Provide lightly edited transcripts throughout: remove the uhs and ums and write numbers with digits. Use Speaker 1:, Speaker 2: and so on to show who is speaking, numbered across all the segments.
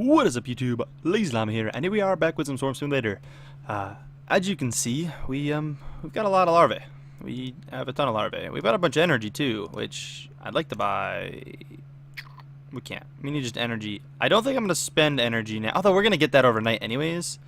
Speaker 1: What is up, YouTube? LazeeLlama here, and here we are back with some Swarm Simulator. As you can see, we've got a lot of larvae. We have a ton of larvae. We've got a bunch of energy too, which I'd like to buy. We can't. We need just energy. I don't think I'm gonna spend energy now, although we're gonna get that overnight anyways,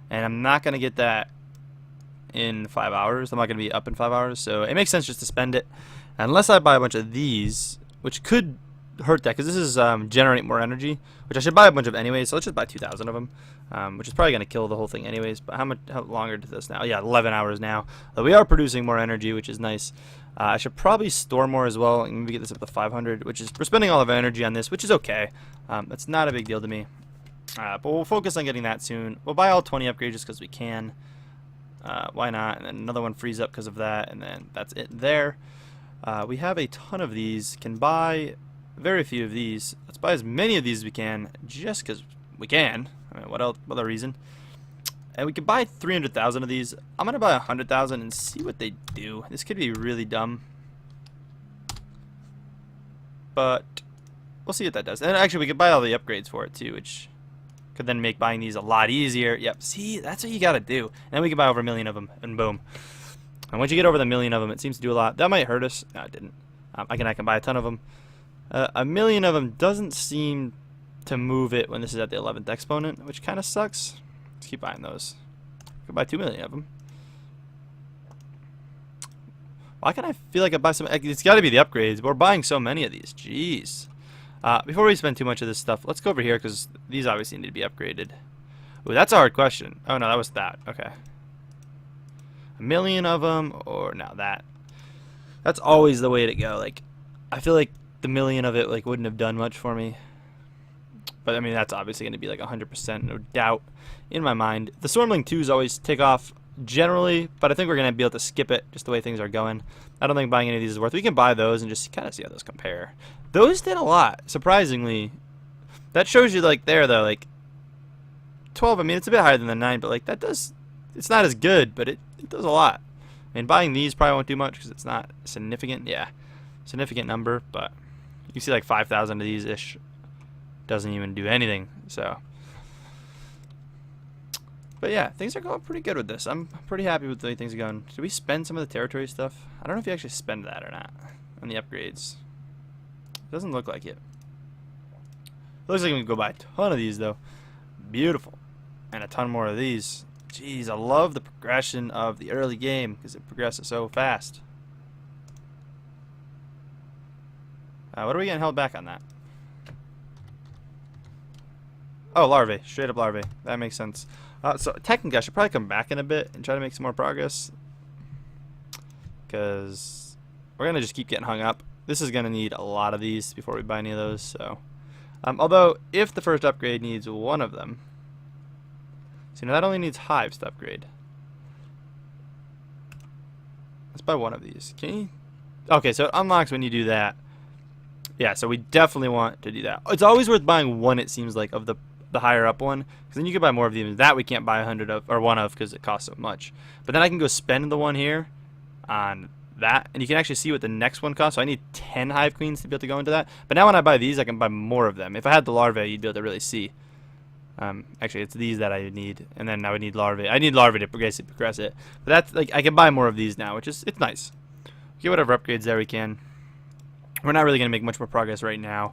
Speaker 1: and I'm not gonna get that in 5 hours. I'm not gonna be up in 5 hours, so it makes sense just to spend it, unless I buy a bunch of these, which could hurt that because this is generate more energy, which I should buy a bunch of anyways. So let's just buy 2,000 of them, which is probably going to kill the whole thing anyways. But how longer does this now? Yeah, 11 hours now. But we are producing more energy, which is nice. I should probably store more as well and maybe get this up to 500, which is we're spending all of our energy on this, which is okay. It's not a big deal to me. But we'll focus on getting that soon. We'll buy all 20 upgrades just because we can. Why not? And then another one frees up because of that, and then that's it there. We have a ton of these. Can buy very few of these. Let's buy as many of these as we can, just because we can. I mean, what else? What other reason? And we can buy 300,000 of these. I'm gonna buy 100,000 and see what they do. This could be really dumb, but we'll see what that does. And actually, we could buy all the upgrades for it too, which could then make buying these a lot easier. Yep. See, that's what you gotta do. And then we can buy over 1 million of them, and boom. And once you get over the 1 million of them, it seems to do a lot. That might hurt us. No, it didn't. I can buy a ton of them. 1 million of them doesn't seem to move it when this is at the 11th exponent, which kind of sucks. Let's keep buying those. I could buy 2 million of them. Why can't I feel like I buy some? It's got to be the upgrades. We're buying so many of these. Jeez. Before we spend too much of this stuff, let's go over here because these obviously need to be upgraded. Ooh, that's a hard question. Oh no, that was that. Okay. 1 million of them, or now that. That's always the way to go. Like, I feel like the 1 million of it like wouldn't have done much for me, but I mean that's obviously going to be like 100%, no doubt in my mind. The Swarmling 2s always take off generally, but I think we're going to be able to skip it just the way things are going. I don't think buying any of these is worth. We can buy those and just kind of see how those compare. Those did a lot, surprisingly. That shows you like there though, like 12. I mean it's a bit higher than the 9, but like that does. It's not as good, but it does a lot. I mean buying these probably won't do much because it's not significant. Yeah, significant number, but you see like 5,000 of these ish doesn't even do anything. So, but yeah, things are going pretty good with this. I'm pretty happy with the way things are going. Did we spend some of the territory stuff? I don't know if you actually spend that or not on the upgrades. It doesn't look like it. It looks like we can go buy a ton of these though. Beautiful, and a ton more of these. Jeez, I love the progression of the early game because it progresses so fast. What are we getting held back on that? Oh, larvae. Straight up larvae. That makes sense. So technically I should probably come back in a bit and try to make some more progress, because we're going to just keep getting hung up. This is going to need a lot of these before we buy any of those. So, although if the first upgrade needs one of them, so now that only needs hives to upgrade. Let's buy one of these. Can you? Okay, so it unlocks when you do that. Yeah, so we definitely want to do that. It's always worth buying one, it seems like, of the higher up one, because then you can buy more of these. That we can't buy 100 of, or one of, because it costs so much. But then I can go spend the one here on that, and you can actually see what the next one costs. So I need 10 hive queens to be able to go into that. But now when I buy these, I can buy more of them. If I had the larvae, you'd be able to really see. Actually, it's these that I need, and then I would need larvae. I need larvae to progress it. But that's like I can buy more of these now, which is it's nice. Get whatever upgrades there we can. We're not really going to make much more progress right now.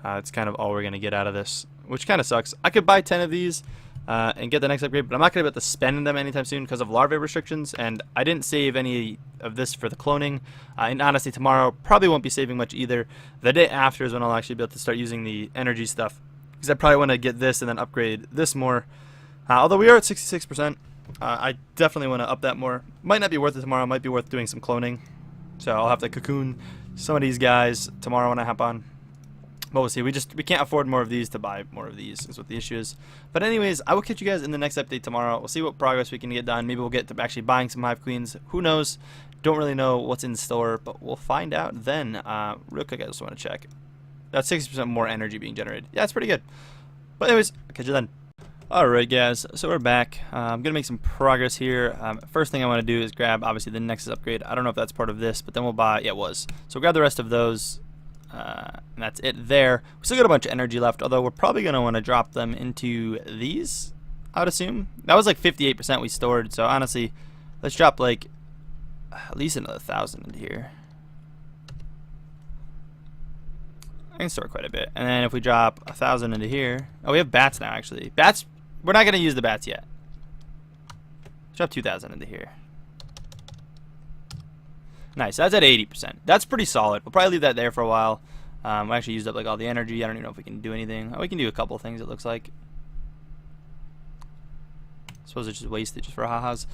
Speaker 1: It's kind of all we're going to get out of this, which kind of sucks. I could buy 10 of these and get the next upgrade, but I'm not going to be able to spend them anytime soon because of larvae restrictions, and I didn't save any of this for the cloning. And honestly, tomorrow probably won't be saving much either. The day after is when I'll actually be able to start using the energy stuff, because I probably want to get this and then upgrade this more. Although we are at 66%, I definitely want to up that more. Might not be worth it tomorrow. Might be worth doing some cloning. So I'll have to cocoon some of these guys tomorrow when I hop on. But we'll see. We can't afford more of these to buy more of these is what the issue is. But anyways, I will catch you guys in the next update tomorrow. We'll see what progress we can get done. Maybe we'll get to actually buying some hive queens. Who knows? Don't really know what's in store, but we'll find out then. Real quick, I just want to check. That's 60% more energy being generated. Yeah, it's pretty good. But anyways, I'll catch you then. Alright guys, so we're back. I'm going to make some progress here. First thing I want to do is grab, obviously, the Nexus upgrade. I don't know if that's part of this, but then we'll buy, yeah, it was. So we'll grab the rest of those. And that's it there. We still got a bunch of energy left, although we're probably going to want to drop them into these, I would assume. That was like 58% we stored, so honestly, let's drop like at least another 1,000 into here. I can store quite a bit. And then if we drop 1,000 into here, oh, we have bats now actually. Bats, we're not going to use the bats yet. Let's drop 2,000 into here. Nice, that's at 80%. That's pretty solid. We'll probably leave that there for a while. We actually used up like all the energy. I don't even know if we can do anything. Oh, we can do a couple things, it looks like. I suppose it's just wasted just for ha-has.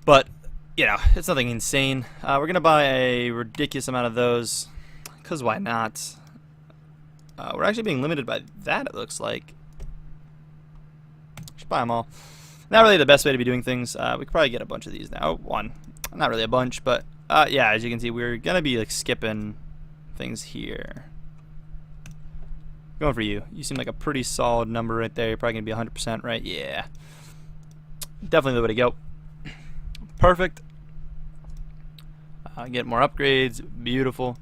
Speaker 1: But, you know, it's nothing insane. We're going to buy a ridiculous amount of those, because why not? We're actually being limited by that, it looks like. Should buy them all. Not really the best way to be doing things. We could probably get a bunch of these now. One. Not really a bunch, but yeah, as you can see, we're going to be like skipping things here. Going for you. You seem like a pretty solid number right there. You're probably going to be 100% right. Yeah. Definitely the way to go. Perfect. Get more upgrades. Beautiful.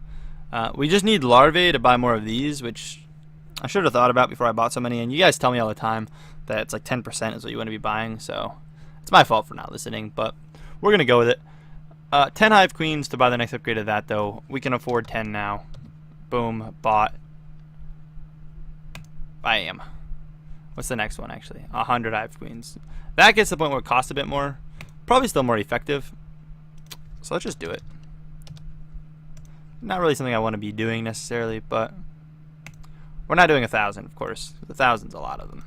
Speaker 1: We just need larvae to buy more of these, which I should have thought about before I bought so many. And you guys tell me all the time that it's like 10% is what you want to be buying. So it's my fault for not listening, but we're going to go with it. 10 hive queens to buy the next upgrade of that, though. We can afford 10 now. Boom. Bought. Bam. What's the next one, actually? 100 hive queens. That gets to the point where it costs a bit more. Probably still more effective. So let's just do it. Not really something I want to be doing necessarily, but we're not doing 1,000, of course. 1,000's a lot of them.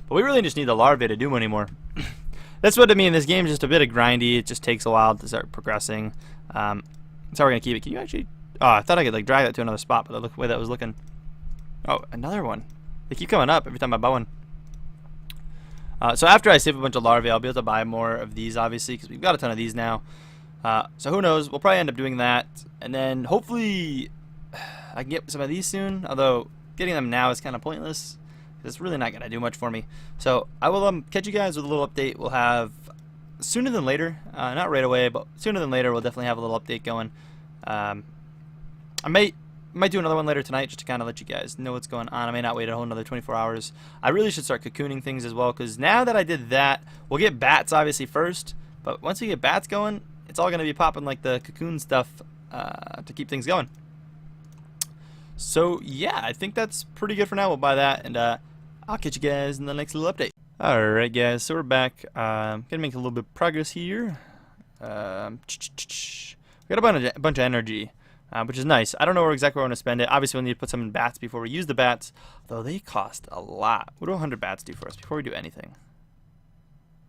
Speaker 1: But we really just need the larvae to do anymore. That's what I mean. This game is just a bit of grindy. It just takes a while to start progressing. That's how we're going to keep it. Can you actually... Oh, I thought I could like drag that to another spot, but the way that was looking... Oh, another one. They keep coming up every time I buy one. So after I save a bunch of larvae, I'll be able to buy more of these, obviously, because we've got a ton of these now. So who knows? We'll probably end up doing that. And then hopefully I can get some of these soon, although getting them now is kind of pointless. It's really not going to do much for me. So I will catch you guys with a little update. We'll have sooner than later. Not right away, but sooner than later we'll definitely have a little update going. I might do another one later tonight just to kind of let you guys know what's going on. I may not wait a whole another 24 hours. I really should start cocooning things as well, because now that I did that, we'll get bats obviously first. But once we get bats going, it's all going to be popping like the cocoon stuff to keep things going. So yeah, I think that's pretty good for now. We'll buy that, and I'll catch you guys in the next little update. Alright guys, so we're back. Gonna make a little bit of progress here. We got a bunch of energy, which is nice. I don't know exactly where we're going to spend it. Obviously we'll need to put some in bats before we use the bats, though they cost a lot. What do 100 bats do for us before we do anything?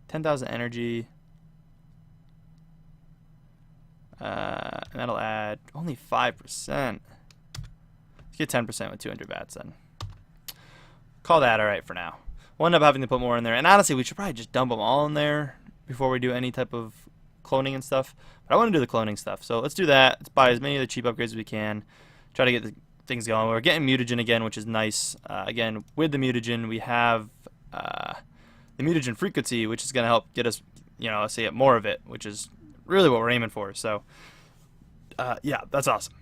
Speaker 1: 10,000 energy. And that'll add only 5%. Let's get 10% with 200 bats then. Call that alright for now. We'll end up having to put more in there. And honestly, we should probably just dump them all in there before we do any type of cloning and stuff. But I want to do the cloning stuff. So let's do that. Let's buy as many of the cheap upgrades as we can. Try to get the things going. We're getting mutagen again, which is nice. Again, with the mutagen, we have the mutagen frequency, which is going to help get us, you know, say more of it, which is really what we're aiming for. So, yeah, that's awesome.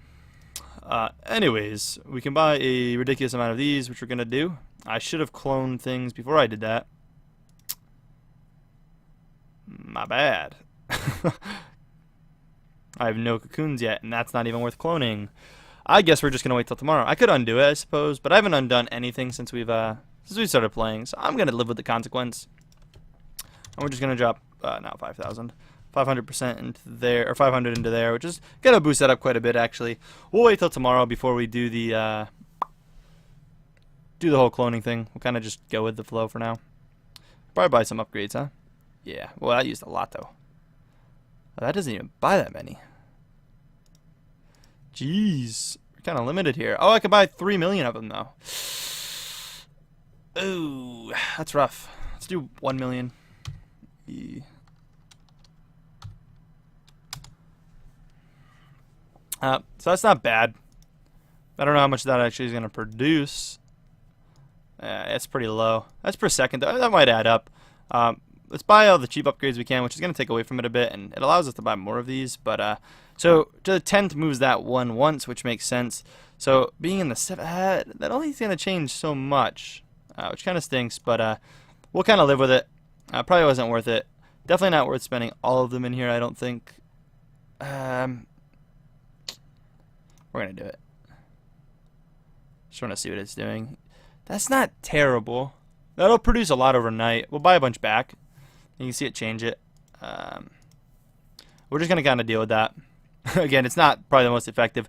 Speaker 1: Anyways, we can buy a ridiculous amount of these, which we're going to do. I should have cloned things before I did that. My bad. I have no cocoons yet, and that's not even worth cloning. I guess we're just going to wait till tomorrow. I could undo it, I suppose, but I haven't undone anything since we started playing, so I'm going to live with the consequence. And we're just going to drop, now 5,000. 500% into there, or 500 into there, which is gonna boost that up quite a bit. Actually, we'll wait till tomorrow before we do the whole cloning thing. We'll kind of just go with the flow for now. Probably buy some upgrades, huh? Yeah. Well, I used a lot though. That doesn't even buy that many. Jeez, we're kind of limited here. Oh, I could buy 3 million of them though. Ooh, that's rough. Let's do 1 million. Yeah. So that's not bad. I don't know how much that actually is going to produce. It's pretty low. That's per second, though. That might add up. let's buy all the cheap upgrades we can, which is going to take away from it a bit, and it allows us to buy more of these. But so to the 10th moves that one once, which makes sense. So being in the 7th, that only is going to change so much, which kind of stinks. But we'll kind of live with it. Probably wasn't worth it. Definitely not worth spending all of them in here, I don't think. We're going to do it. Just want to see what it's doing. That's not terrible. That'll produce a lot overnight. We'll buy a bunch back. You can see it change it. We're just going to kind of deal with that. Again, it's not probably the most effective.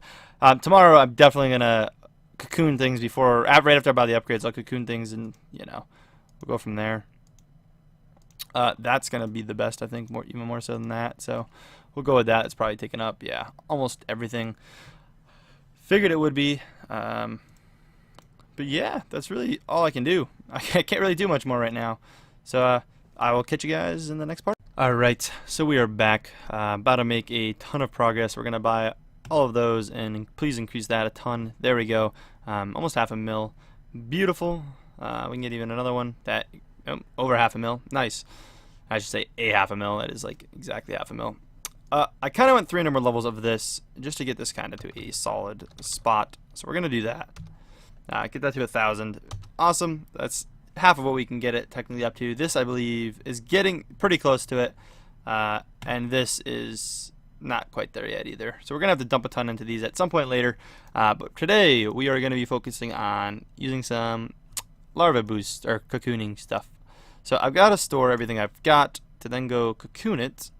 Speaker 1: Tomorrow, I'm definitely going to cocoon things before, right after I buy the upgrades. I'll cocoon things and, you know, we'll go from there. That's going to be the best, I think, even more so than that. So we'll go with that. It's probably taken up, yeah, almost everything. Figured it would be. But yeah, that's really all I can do. I can't really do much more right now. So I will catch you guys in the next part. Alright, so we are back. About to make a ton of progress. We're going to buy all of those, and please increase that a ton. There we go. Almost half a mil. Beautiful. We can get even another one. That over half a mil. Nice. I should say a half a mil. That is like exactly half a mil. I kind of went 300 more levels of this just to get this kind of to a solid spot. So we're going to do that. Get that to 1,000. Awesome. That's half of what we can get it technically up to. This, I believe, is getting pretty close to it. And this is not quite there yet either. So we're going to have to dump a ton into these at some point later. But today, we are going to be focusing on using some larva boost or cocooning stuff. So I've got to store everything I've got to then go cocoon it.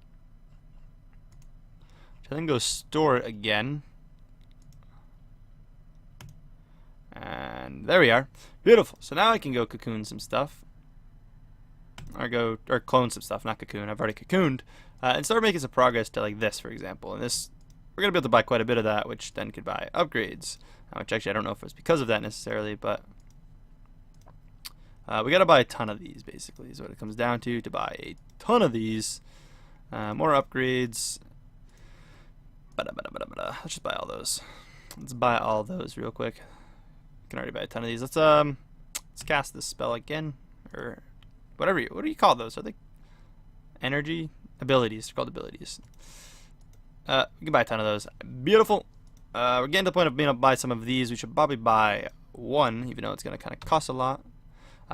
Speaker 1: To then go store it again. And there we are. Beautiful. So now I can go cocoon some stuff. Or clone some stuff, not cocoon. I've already cocooned. And start making some progress to like this, for example. And this, we're going to be able to buy quite a bit of that, which then could buy upgrades. Which actually I don't know if it's because of that necessarily, but we got to buy a ton of these, basically, is what it comes down to buy a ton of these. More upgrades. Let's just buy all those. Let's buy all those real quick. Can already buy a ton of these. Let's cast this spell again, or whatever. What do you call those? Are they energy abilities? They're called abilities. We can buy a ton of those. Beautiful. We're getting to the point of being able to buy some of these. We should probably buy one, even though it's going to kind of cost a lot,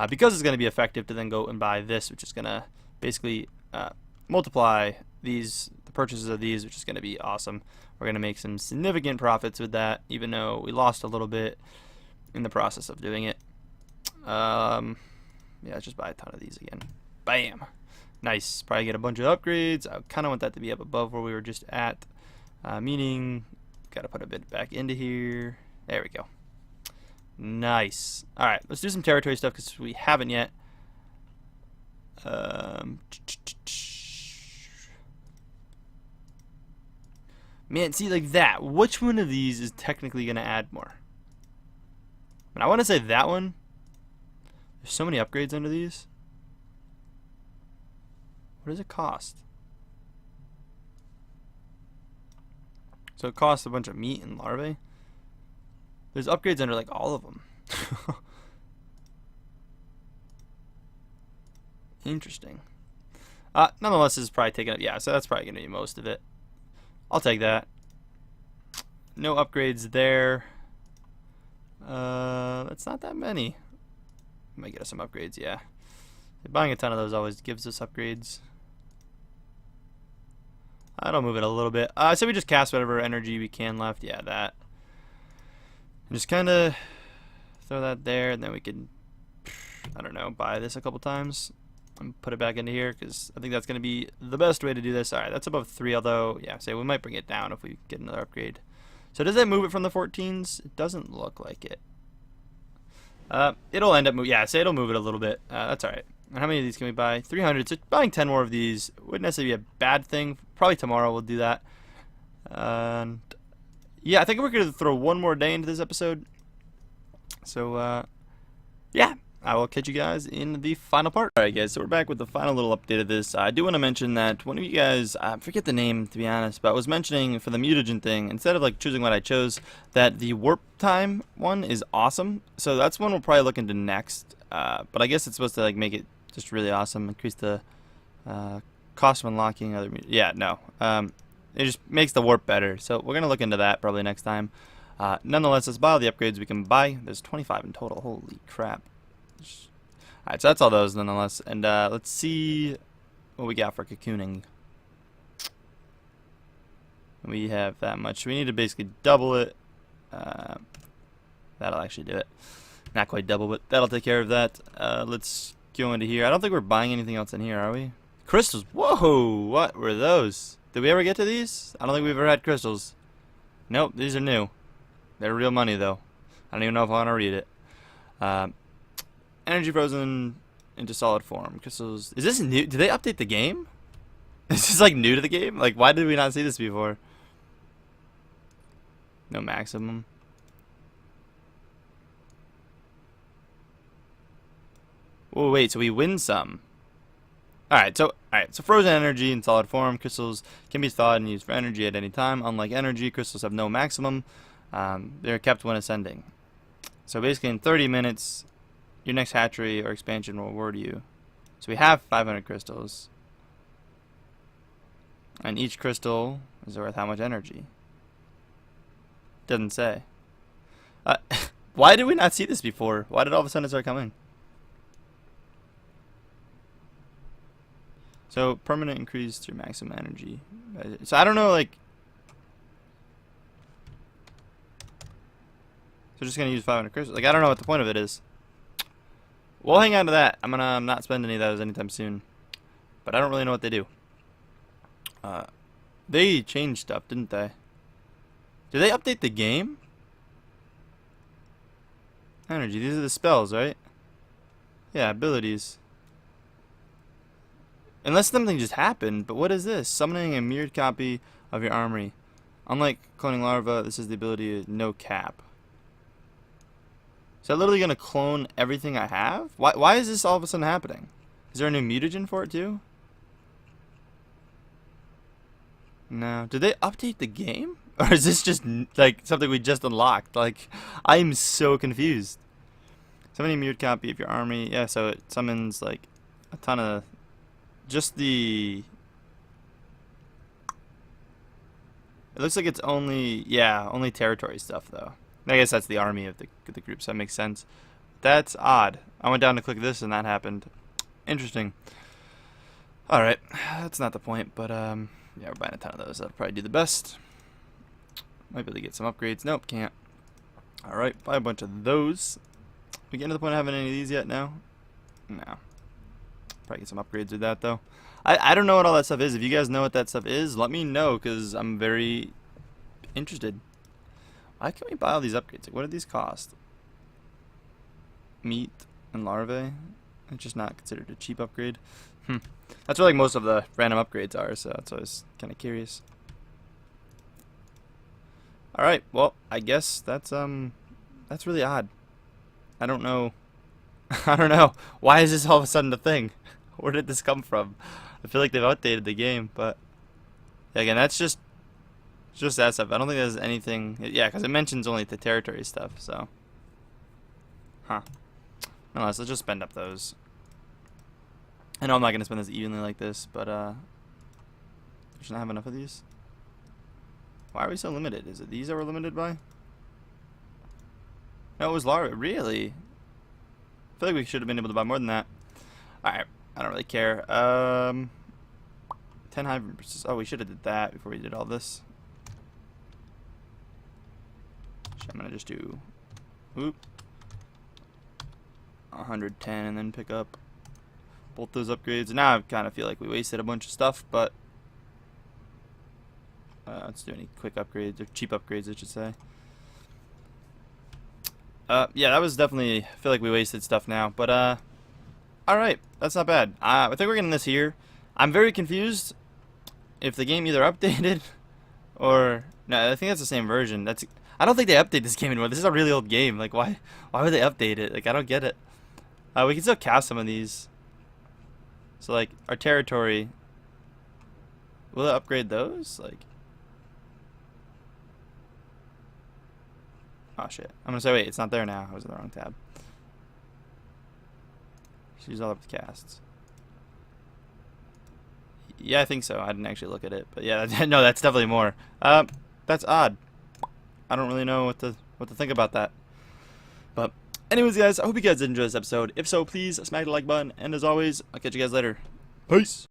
Speaker 1: because it's going to be effective to then go and buy this, which is going to basically multiply the purchases of these, which is going to be awesome. We're going to make some significant profits with that, even though we lost a little bit in the process of doing it. Yeah, let's just buy a ton of these again. Bam. Nice. Probably get a bunch of upgrades. I kind of want that to be up above where we were just at, meaning got to put a bit back into here. There we go. Nice. All right, let's do some territory stuff because we haven't yet. Man, see, like that. Which one of these is technically going to add more? And I want to say that one. There's so many upgrades under these. What does it cost? So it costs a bunch of meat and larvae. There's upgrades under like all of them. Interesting. Nonetheless, this is probably taking up. Yeah, so that's probably going to be most of it. I'll take that. No upgrades there. That's not that many. Might get us some upgrades, yeah. Buying a ton of those always gives us upgrades. I'll move it a little bit. So we just cast whatever energy we can left. Yeah, that. And just kind of throw that there, and then we can, I don't know, buy this a couple times and put it back into here, because I think that's going to be the best way to do this. Alright, that's above 3, although, yeah, say we might bring it down if we get another upgrade. So does that move it from the 14s? It doesn't look like it. It'll end up moving. Yeah, say it'll move it a little bit. That's alright. And how many of these can we buy? 300. So buying 10 more of these wouldn't necessarily be a bad thing. Probably tomorrow we'll do that. And yeah, I think we're going to throw one more day into this episode. So, yeah. I will catch you guys in the final part. Alright guys, so we're back with the final little update of this. I do want to mention that one of you guys, I forget the name to be honest, but was mentioning for the mutagen thing, instead of like choosing what I chose, that the warp time one is awesome. So that's one we'll probably look into next. But I guess it's supposed to like make it just really awesome, increase the Cost of unlocking other. Yeah, no. It just makes the warp better. So we're gonna look into that probably next time. Nonetheless, let's buy all the upgrades we can buy. There's 25 in total. Holy crap! Alright, so that's all those nonetheless. And let's see what we got for cocooning. We have that much. We need to basically double it. That'll actually do it. Not quite double, but that'll take care of that. Let's go into here. I don't think we're buying anything else in here, are we? Crystals. Whoa! What were those? Did we ever get to these? I don't think we've ever had crystals. Nope, these are new. They're real money, though. I don't even know if I want to read it. Energy frozen into solid form. Crystals. Is this new? Did they update the game? Is this like new to the game? Like, why did we not see this before? No maximum. Oh wait, so we win some. Alright, so frozen energy in solid form. Crystals can be thawed and used for energy at any time. Unlike energy, crystals have no maximum. They're kept when ascending. So basically in 30 minutes, your next hatchery or expansion will reward you. So we have 500 crystals. And each crystal is worth how much energy? Doesn't say. Why did we not see this before? Why did all of a sudden it start coming? So permanent increase to maximum energy. So I don't know, like. So just gonna use 500 crystals. Like, I don't know what the point of it is. We'll hang on to that. I'm gonna not spend any of those anytime soon. But I don't really know what they do. They changed stuff, didn't they? Did they update the game? Energy. These are the spells, right? Yeah, abilities. Unless something just happened, but what is this? Summoning a mirrored copy of your armory. Unlike cloning larva, this is the ability of no cap. Is that literally going to clone everything I have? Why is this all of a sudden happening? Is there a new mutagen for it too? No. Did they update the game? Or is this just like something we just unlocked? Like, I'm so confused. Summoning a mirrored copy of your army. Yeah, so it summons like a ton of... Just the... It looks like it's only... Yeah, only territory stuff, though. I guess that's the army of the group, so that makes sense. That's odd. I went down to click this and that happened. Interesting. Alright, that's not the point, but yeah, we're buying a ton of those. That'll probably do the best. Might be able to get some upgrades. Nope, can't. Alright, buy a bunch of those. We getting to the point of having any of these yet now? No. Probably get some upgrades with that, though. I don't know what all that stuff is. If you guys know what that stuff is, let me know, because I'm very interested. Why can't we buy all these upgrades? Like, what do these cost? Meat and larvae? It's just not considered a cheap upgrade. That's where like most of the random upgrades are, so that's why I was kind of curious. Alright, well, I guess that's really odd. I don't know. I don't know. Why is this all of a sudden a thing? Where did this come from? I feel like they've updated the game, but again, that's just that stuff. I don't think there's anything. Yeah, because it mentions only the territory stuff. So, Nonetheless, let's just spend up those. I know I'm not gonna spend this evenly like this, but should not have enough of these. Why are we so limited? Is it these that we're limited by? No, it was larva. Really? I feel like we should have been able to buy more than that. Alright, I don't really care. 10 hybrid. Oh, we should have did that before we did all this. I'm gonna just do 110 and then pick up both those upgrades. Now I kind of feel like we wasted a bunch of stuff, but let's do any quick upgrades or cheap upgrades, I should say. Yeah, that was definitely, I feel like we wasted stuff now, but alright, that's not bad. I think we're getting this here. I'm very confused if the game either updated or no, I think that's the same version. I don't think they update this game anymore. This is a really old game. Like, why would they update it? Like, I don't get it. We can still cast some of these. So like our territory, will it upgrade those? Like, oh shit! I'm gonna say wait, it's not there now. I was in the wrong tab. Just use all of the casts. Yeah, I think so. I didn't actually look at it, but yeah, no, that's definitely more. That's odd. I don't really know what to think about that. But anyways, guys, I hope you guys did enjoy this episode. If so, please smack the like button, and as always, I'll catch you guys later. Peace.